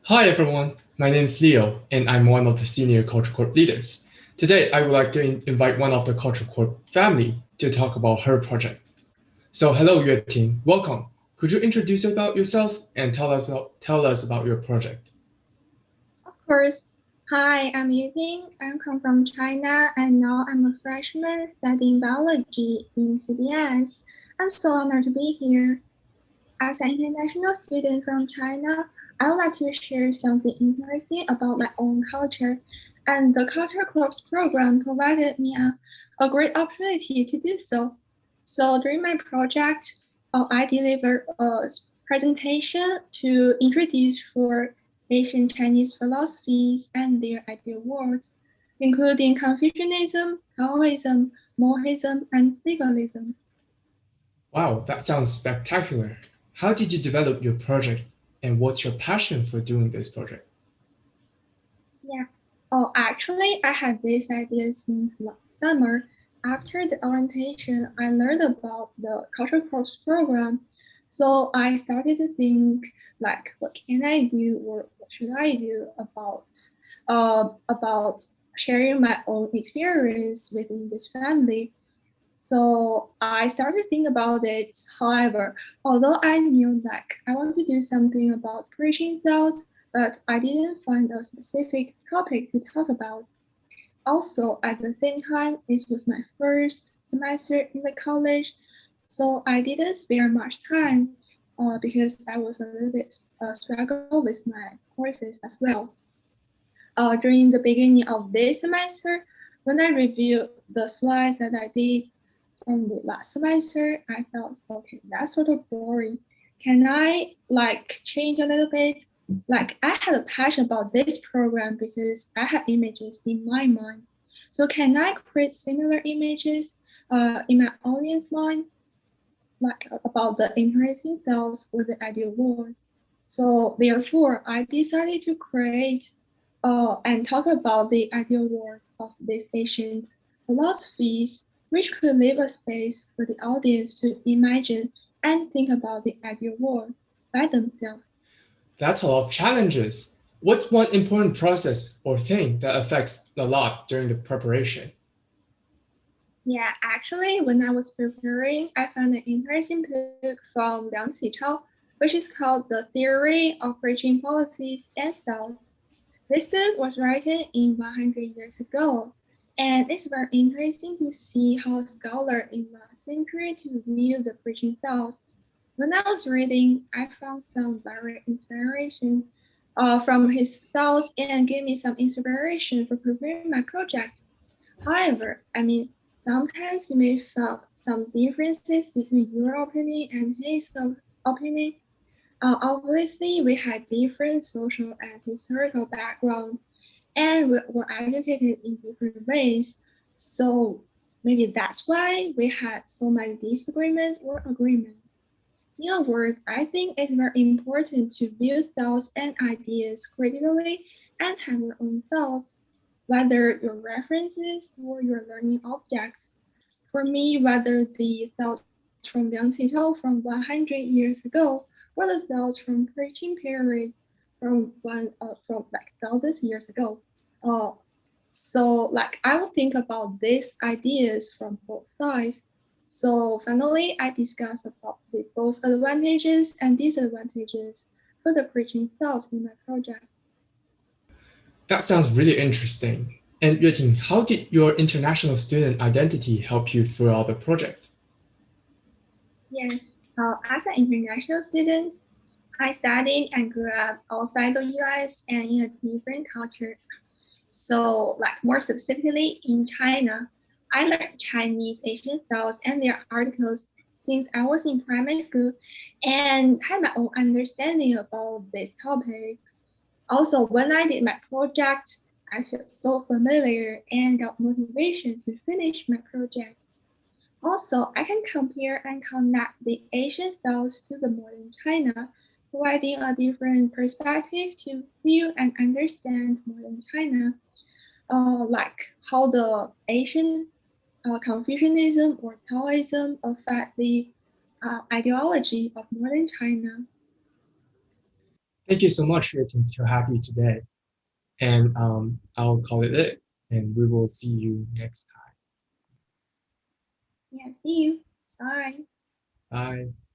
Hi everyone, my name is Leo and I'm one of the senior Culture Corp leaders. Today I would like to invite one of the Culture Corp family to talk about her project. So hello Yueting, welcome. Could you introduce about yourself and tell us about your project? Of course. Hi, I'm Yuping. I come from China and now I'm a freshman studying biology in CBS. I'm so honored to be here. As an international student from China, I would like to share something interesting about my own culture. And the Culture Corps program provided me a great opportunity to do so. So during my project, I delivered a presentation to introduce for ancient Chinese philosophies and their ideal worlds, including Confucianism, Taoism, Mohism, and legalism. Wow, that sounds spectacular. How did you develop your project and what's your passion for doing this project? Yeah. Oh, actually, I had this idea since last summer. After the orientation, I learned about the Cultural Corps program. So I started to think like, what can I do or what should I do about sharing my own experience within this family. So I started to think about it. However, although I knew like I want to do something about preaching thoughts, but I didn't find a specific topic to talk about. Also, at the same time, this was my first semester in the college, so I didn't spare much time because I was a little bit struggle with my courses as well. During the beginning of this semester, when I reviewed the slides that I did from the last semester, I felt okay, that's sort of boring. Can I like change a little bit? Like I had a passion about this program because I had images in my mind. So can I create similar images in my audience mind, like about the interesting thoughts or the ideal world? So therefore, I decided to create and talk about the ideal worlds of these ancient philosophies, which could leave a space for the audience to imagine and think about the ideal world by themselves. That's a lot of challenges. What's one important process or thing that affects a lot during the preparation? Yeah, actually, when I was preparing, I found an interesting book from Liang Qichao, which is called The Theory of Preaching Policies and Thoughts. This book was written in 100 years ago, and it's very interesting to see how scholars in last century to view the preaching thoughts. When I was reading, I found some very inspiration from his thoughts and gave me some inspiration for preparing my project. However, sometimes you may feel some differences between your opinion and his opinion. Obviously, we had different social and historical backgrounds, and we were educated in different ways. So maybe that's why we had so many disagreements or agreements. In a word, I think it's very important to view thoughts and ideas critically and have your own thoughts, whether your references or your learning objects. For me, whether the thoughts from Liang Qichao from 100 years ago or the thoughts from preaching periods from like thousands years ago. Uh, so like I will think about these ideas from both sides. So finally, I discuss about the both advantages and disadvantages for the preaching thoughts in my project. That sounds really interesting. And Yueting, how did your international student identity help you throughout the project? Yes, as an international student, I studied and grew up outside the US and in a different culture. So, like more specifically in China, I learned Chinese Asian thoughts and their articles since I was in primary school and had my own understanding about this topic. Also, when I did my project, I felt so familiar and got motivation to finish my project. Also, I can compare and connect the Asian thoughts to the modern China, providing a different perspective to view and understand modern China, like how the Asian Confucianism or Taoism affect the ideology of modern China. Thank you so much, Yueting, to have you today. And I'll call it, and we will see you next Yeah, see you. Bye. time. Bye.